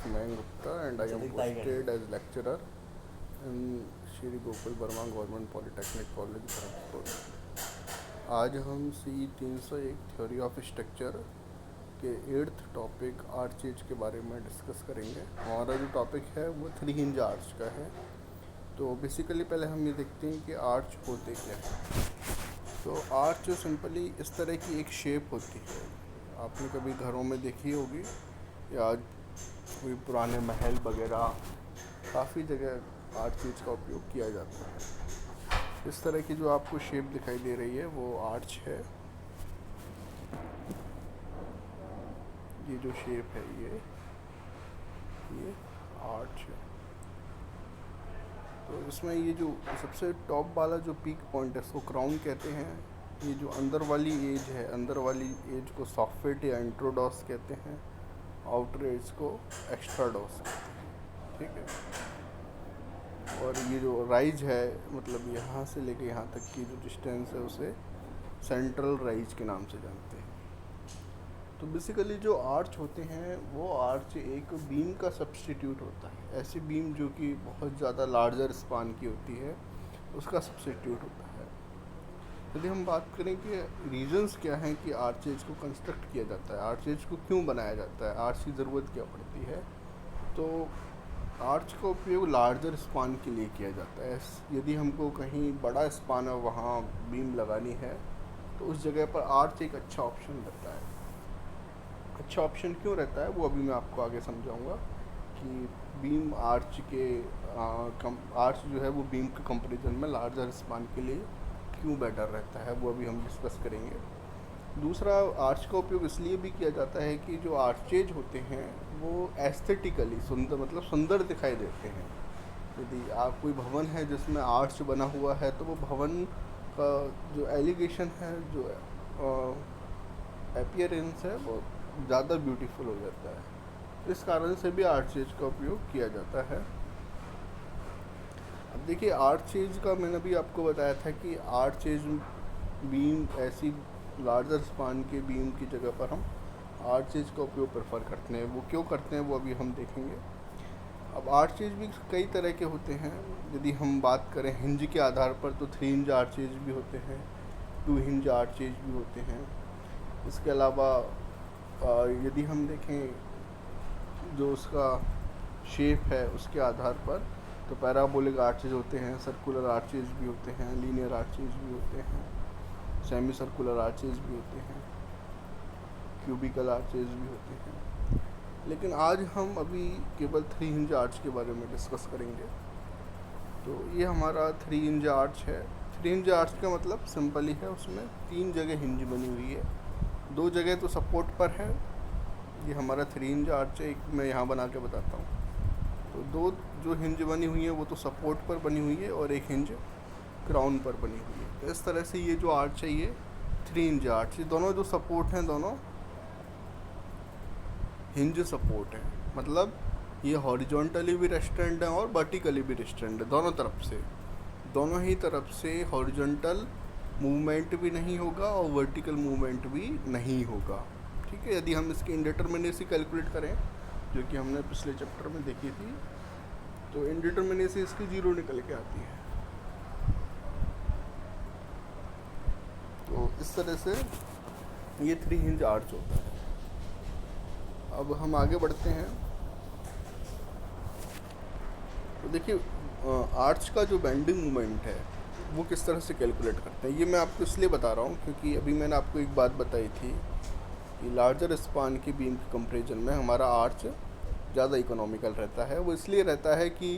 Mayank Gupta and I am posted as lecturer in Shri Gokul Verma Government Polytechnic College, Bharatpur। आज हम सी 301 theory of structure के 8th topic arch as के बारे में discuss करेंगे। हमारा जो टॉपिक है वो 3 हिंज आर्च का है। तो बेसिकली पहले हम ये देखते हैं कि आर्च होते क्या है। तो आर्च सिंपली इस तरह की एक शेप होती है, आपने कभी घरों में देखी होगी या कोई पुराने महल वगैरह, काफ़ी जगह आर्च चीज का उपयोग किया जाता है। इस तरह की जो आपको शेप दिखाई दे रही है वो आर्च है। ये जो शेप है ये आर्च है। तो इसमें ये जो सबसे टॉप वाला जो पीक पॉइंट है इसको क्राउन कहते हैं। ये जो अंदर वाली एज है, अंदर वाली एज को सॉफ्ट या इंट्रोडॉस कहते हैं, आउटर एज को एक्स्ट्राडॉस कहते हैं। ठीक है। और ये जो राइज है, मतलब यहाँ से लेके यहाँ तक की जो डिस्टेंस है उसे सेंट्रल राइज के नाम से जानते हैं। तो बेसिकली जो आर्च होते हैं वो आर्च एक बीम का सब्स्टिट्यूट होता है। ऐसी बीम जो कि बहुत ज़्यादा लार्जर स्पान की होती है उसका सब्स्टिट्यूट होता है। यदि हम बात करें कि रीजंस क्या हैं कि आर्चेज को कंस्ट्रक्ट किया जाता है, आर्चेज को क्यों बनाया जाता है, आर्च की ज़रूरत क्या पड़ती है, तो आर्च का उपयोग लार्जर स्पान के लिए किया जाता है। यदि हमको कहीं बड़ा स्पान है वहाँ बीम लगानी है तो उस जगह पर आर्च एक अच्छा ऑप्शन रहता है। अच्छा ऑप्शन क्यों रहता है वो अभी मैं आपको आगे समझाऊंगा कि बीम आर्च के आर्च जो है वो बीम के कंपैरिजन में लार्जर स्पान के लिए क्यों बेटर रहता है, वो अभी हम डिस्कस करेंगे। दूसरा, आर्च का उपयोग इसलिए भी किया जाता है कि जो आर्चेज होते हैं वो एस्थेटिकली सुंदर, मतलब सुंदर दिखाई देते हैं। यदि आप कोई भवन है जिसमें आर्च बना हुआ है तो वो भवन का जो एलिगेशन है, जो अपीयरेंस है वो ज़्यादा ब्यूटीफुल हो जाता है। इस कारण से भी आर्चेज का उपयोग किया जाता है। अब देखिए, आर्चेज का मैंने अभी आपको बताया था कि आर्चेज बीम, ऐसी लार्जर स्पान के बीम की जगह पर हम आर्चेज का उपयोग प्रेफर करते हैं। वो क्यों करते हैं वो अभी हम देखेंगे। अब आर्चेज भी कई तरह के होते हैं। यदि हम बात करें हिंज के आधार पर तो 3 हिंज आर्चेज भी होते हैं, 2 हिंज आर्चेज भी होते हैं। इसके अलावा यदि हम देखें जो उसका शेप है उसके आधार पर तो पैराबोलिक आर्चेज होते हैं, सर्कुलर आर्चेज भी होते हैं, लीनियर आर्चेज भी होते हैं, सेमी सर्कुलर आर्चेज भी होते हैं, क्यूबिकल आर्चेज भी होते हैं। लेकिन आज हम अभी केवल 3 हिंज आर्च के बारे में डिस्कस करेंगे। तो ये हमारा 3 हिंज आर्च है। 3 हिंज आर्च का मतलब सिंपल ही है, उसमें 3 जगह हिंज बनी हुई है, 2 जगह तो सपोर्ट पर है। ये हमारा 3 हिंज आर्च है। एक मैं यहाँ बना के बताता हूँ। तो 2 जो हिंज बनी हुई है वो तो सपोर्ट पर बनी हुई है और एक हिंज क्राउन पर बनी हुई है। तो इस तरह से ये जो आर्च है ये 3 हिंज आर्च, ये दोनों जो सपोर्ट हैं दोनों हिंज सपोर्ट हैं। मतलब ये हॉरिजॉन्टली भी रेस्ट्रेंड है और वर्टिकली भी रेस्ट्रेंड है। दोनों ही तरफ से हॉरिजॉन्टल मूवमेंट भी नहीं होगा और वर्टिकल मूवमेंट भी नहीं होगा। ठीक है। यदि हम इसकी इंडिटर्मिनेसी कैलकुलेट करें, जो कि हमने पिछले चैप्टर में देखी थी, तो इंडिटर्मिनेसी इसकी 0 निकल के आती है। तो इस तरह से ये 3 हिंज आर्च होता है। अब हम आगे बढ़ते हैं। तो देखिए, आर्च का जो बेंडिंग मोमेंट है वो किस तरह से कैलकुलेट करते हैं, ये मैं आपको इसलिए बता रहा हूँ क्योंकि अभी मैंने आपको एक बात बताई थी कि लार्जर स्पान की बीम के कंपैरिजन में हमारा आर्च ज़्यादा इकोनॉमिकल रहता है। वो इसलिए रहता है कि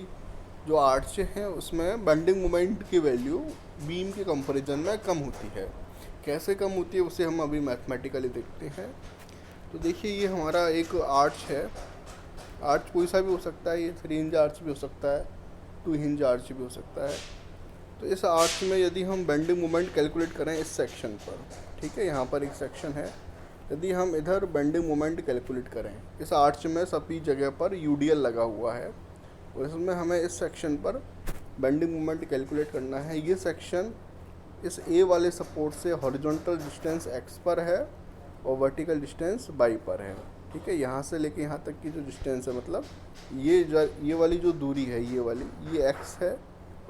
जो आर्च हैं उसमें बेंडिंग मोमेंट की वैल्यू बीम के कंपैरिजन में कम होती है। कैसे कम होती है उसे हम अभी मैथमेटिकली देखते हैं। तो देखिए, ये हमारा एक आर्च है। आर्च कोई सा भी हो सकता है, ये 3 हिंज आर्च भी हो सकता है, 2 हिंज आर्च भी हो सकता है। तो इस आर्च में यदि हम बेंडिंग मोमेंट कैलकुलेट करें इस सेक्शन पर, ठीक है, यहाँ पर एक सेक्शन है, यदि हम इधर बेंडिंग मोमेंट कैलकुलेट करें, इस आर्च में सभी जगह पर यूडीएल लगा हुआ है और इसमें हमें इस सेक्शन पर बेंडिंग मोमेंट कैलकुलेट करना है। ये सेक्शन इस ए वाले सपोर्ट से हॉरिजॉन्टल डिस्टेंस x पर है और वर्टिकल डिस्टेंस y पर है। ठीक है। यहाँ से लेके यहाँ तक की जो डिस्टेंस है, मतलब ये वाली जो दूरी है, ये x है,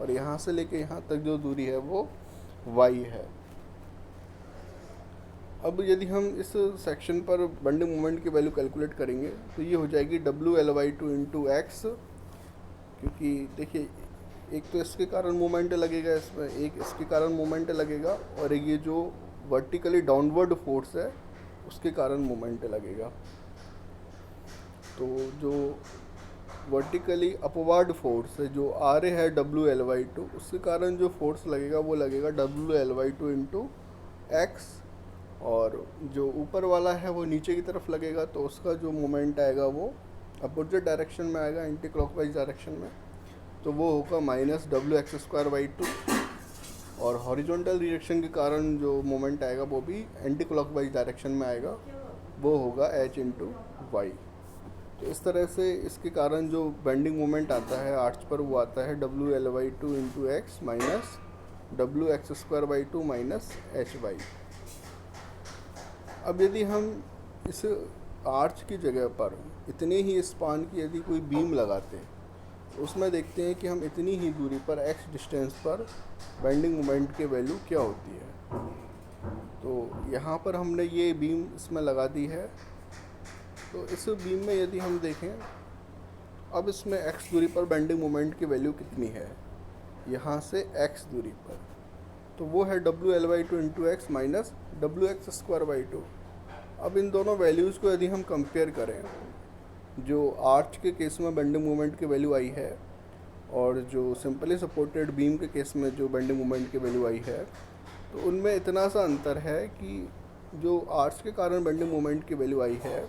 और यहाँ से लेके यहाँ तक जो दूरी है वो y है। अब यदि हम इस सेक्शन पर बेंडिंग मोमेंट की वैल्यू कैलकुलेट करेंगे तो ये हो जाएगी WLY2 इंटू एक्स, क्योंकि देखिए एक तो इसके कारण मोमेंट लगेगा इसमें, एक इसके कारण मोमेंट लगेगा, और एक ये जो वर्टिकली डाउनवर्ड फोर्स है उसके कारण मोमेंट लगेगा। तो जो वर्टिकली अपवर्ड फोर्स है जो आ रहे है WLY2, उसके कारण जो फोर्स लगेगा वो लगेगा WLY2 इंटू एक्स, और जो ऊपर वाला है वो नीचे की तरफ लगेगा, तो उसका जो मोमेंट आएगा वो अपोजिट डायरेक्शन में आएगा, एंटी क्लॉकवाइज डायरेक्शन में, तो वो होगा -WX²/2, और हॉरिजॉन्टल डायरेक्शन के कारण जो मोमेंट आएगा वो भी एंटी क्लॉकवाइज डायरेक्शन में आएगा, वो होगा H इंटू वाई। तो इस तरह से इसके कारण जो बेंडिंग मोमेंट आता है आर्च पर वो आता है WLY2 into x minus WX²/2 minus HY। अब यदि हम इस आर्च की जगह पर इतने ही स्पान की यदि कोई बीम लगाते हैं, तो उसमें देखते हैं कि हम इतनी ही दूरी पर x डिस्टेंस पर बेंडिंग मोमेंट की वैल्यू क्या होती है। तो यहाँ पर हमने ये बीम इसमें लगा दी है। तो इस बीम में यदि हम देखें, अब इसमें x दूरी पर बेंडिंग मोमेंट की वैल्यू कितनी है, यहाँ से x दूरी पर, तो वो है WLY2 into x minus WX²/2। अब इन दोनों वैल्यूज़ को यदि हम कंपेयर करें, जो आर्च के केस में बेंडिंग मोमेंट की वैल्यू आई है और जो सिंपली सपोर्टेड बीम के केस में जो बेंडिंग मोमेंट की वैल्यू आई है, तो उनमें इतना सा अंतर है कि जो आर्च के कारण बेंडिंग मोमेंट की वैल्यू आई है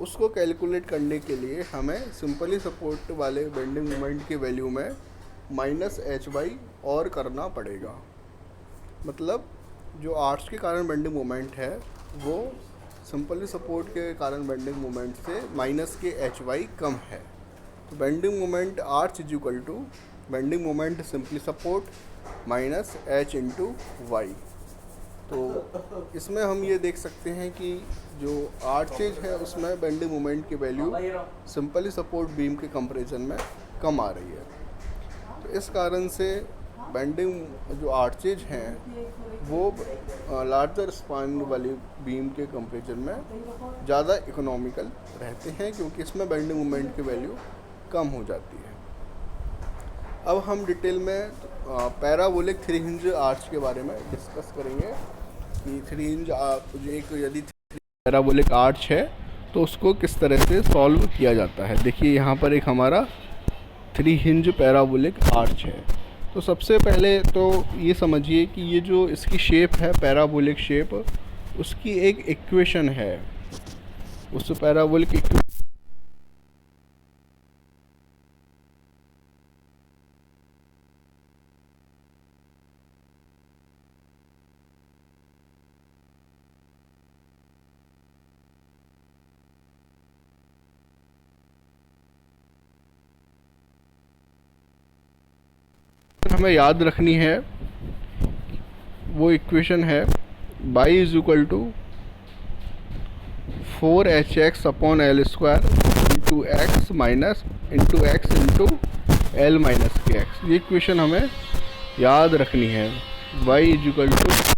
उसको कैलकुलेट करने के लिए हमें सिंपली सपोर्ट वाले बेंडिंग मोमेंट की वैल्यू में -HY और करना पड़ेगा। मतलब जो आर्च के कारण बेंडिंग मोमेंट है वो सिंपली सपोर्ट के कारण बेंडिंग मोमेंट से -HY कम है। तो bending moment arch is equal to bending moment simply support minus H into y. तो इसमें हम ये देख सकते हैं कि जो आर्चेज है उसमें बेंडिंग मोमेंट की वैल्यू सिंपली सपोर्ट बीम के कंपैरिजन में कम आ रही है। तो इस कारण से बेंडिंग जो आर्चेज हैं वो लार्जर स्पान वाली बीम के कंपैरिजन में ज़्यादा इकोनॉमिकल रहते हैं, क्योंकि इसमें बेंडिंग मोमेंट की वैल्यू कम हो जाती है। अब हम डिटेल में पैराबोलिक 3 हिंज आर्च के बारे में डिस्कस करेंगे कि 3 हिंज एक यदि पैराबोलिक आर्च है तो उसको किस तरह से सॉल्व किया जाता है। देखिए यहाँ पर एक हमारा 3 हिंज पैराबोलिक आर्च है। तो सबसे पहले तो ये समझिए कि ये जो इसकी शेप है पैराबोलिक शेप, उसकी एक इक्वेशन है। उस पैराबोलिक हमें याद रखनी है, वो इक्वेशन है y is equal to 4HX upon L square into x minus into x into L minus के एक्स। ये इक्वेशन हमें याद रखनी है। y is equal to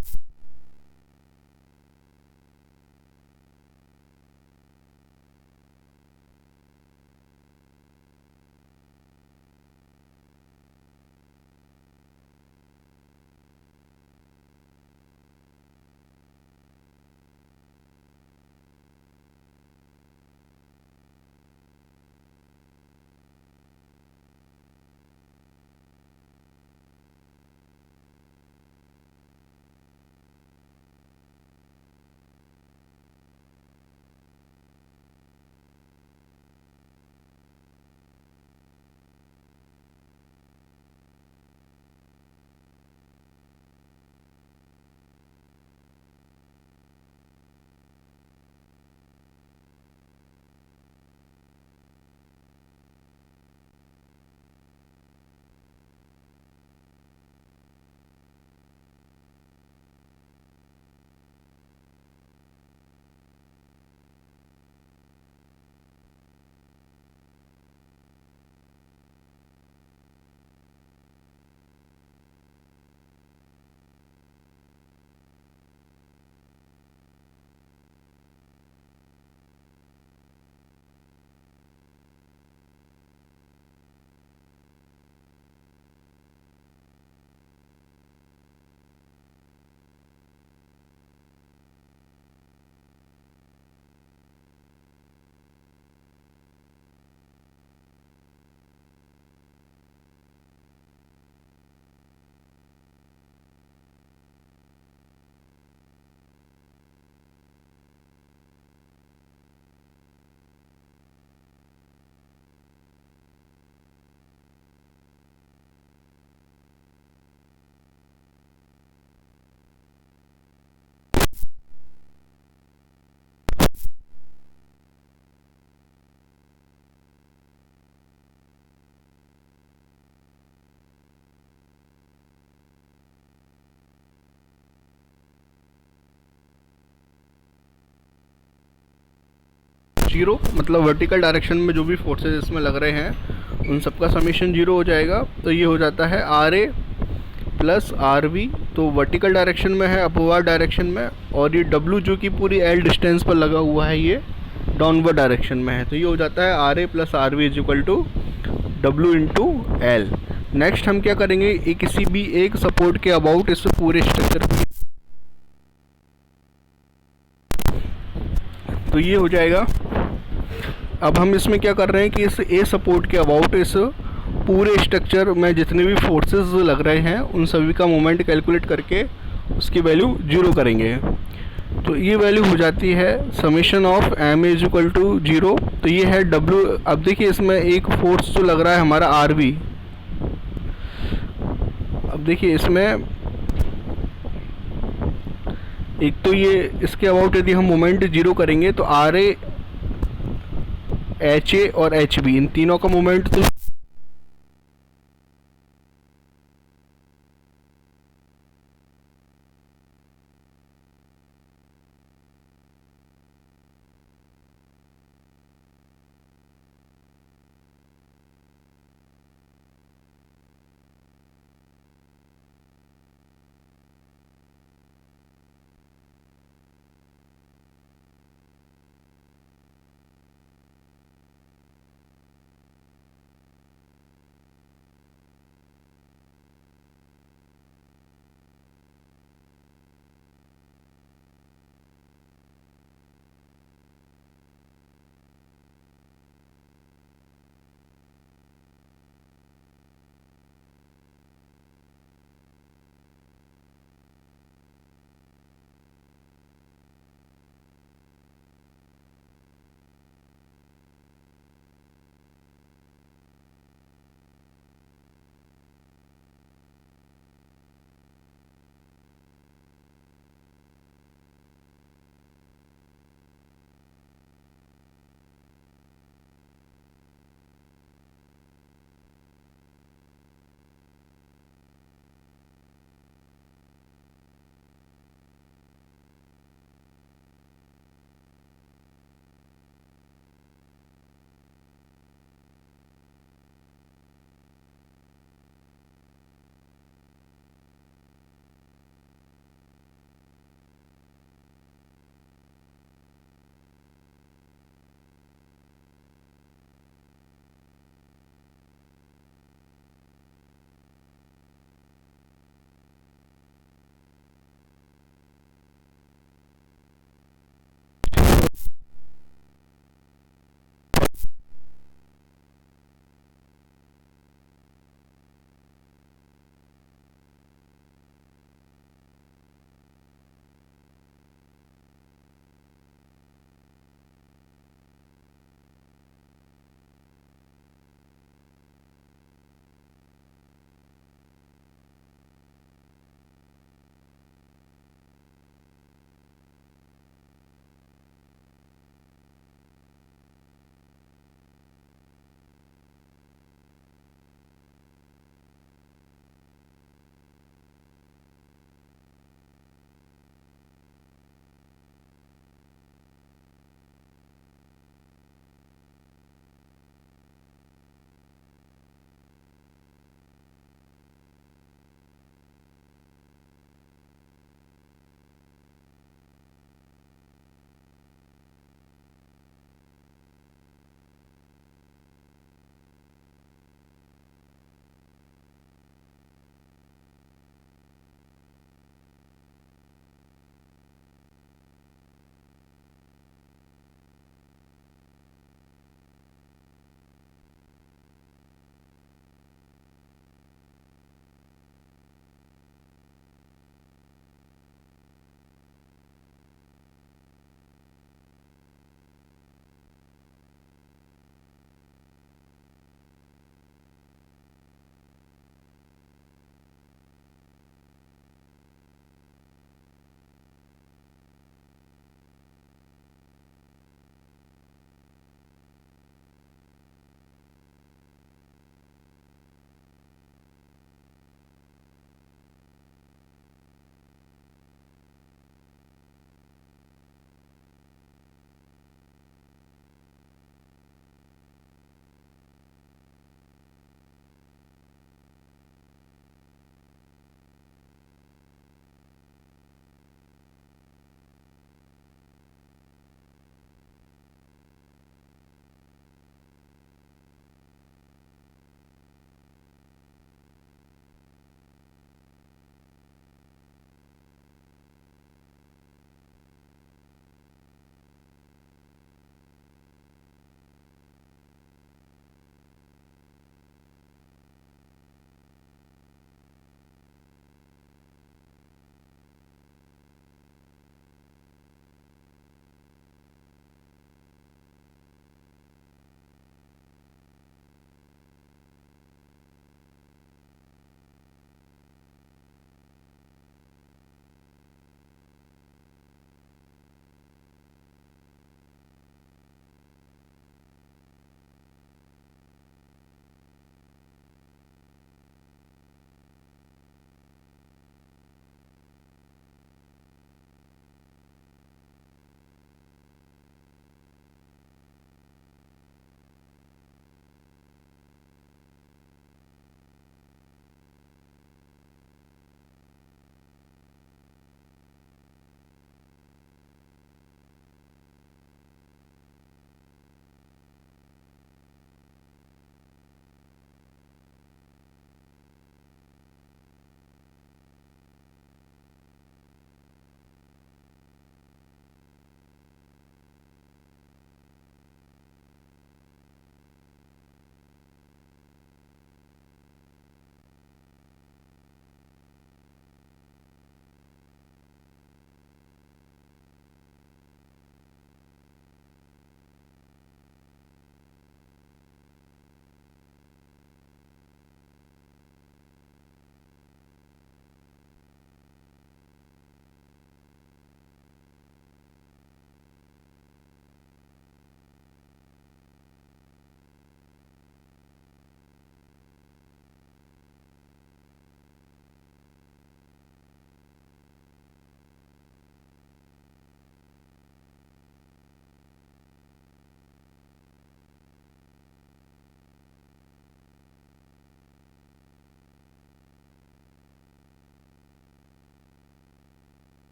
zero, मतलब वर्टिकल डायरेक्शन में जो भी फोर्सेस इसमें लग रहे हैं उन सबका समीशन जीरो हो जाएगा। तो ये हो जाता है R A plus R V, तो वर्टिकल डायरेक्शन में है, अपवर्ड डायरेक्शन में, और ये डब्ल्यू जो कि पूरी एल डिस्टेंस पर लगा हुआ है ये डाउनवर्ड डायरेक्शन में है। तो ये हो जाता है R A plus R V is equal to W into L. Next हम क्या करेंगे, किसी भी एक सपोर्ट के अबाउट इस पूरे स्ट्रक्चर, तो ये हो जाएगा। अब हम इसमें क्या कर रहे हैं कि इस ए सपोर्ट के अबाउट इस पूरे स्ट्रक्चर में जितने भी फोर्सेस लग रहे हैं उन सभी का मोमेंट कैलकुलेट करके उसकी वैल्यू जीरो करेंगे। तो ये वैल्यू हो जाती है summation of M is equal to zero. तो ये है डब्ल्यू। अब देखिए इसमें एक फोर्स जो लग रहा है हमारा आर वी, अब देखिए इसमें एक तो ये इसके अबाउट यदि हम मोमेंट जीरो करेंगे तो आर ए, एच ए और एच बी इन तीनों का मोमेंट तो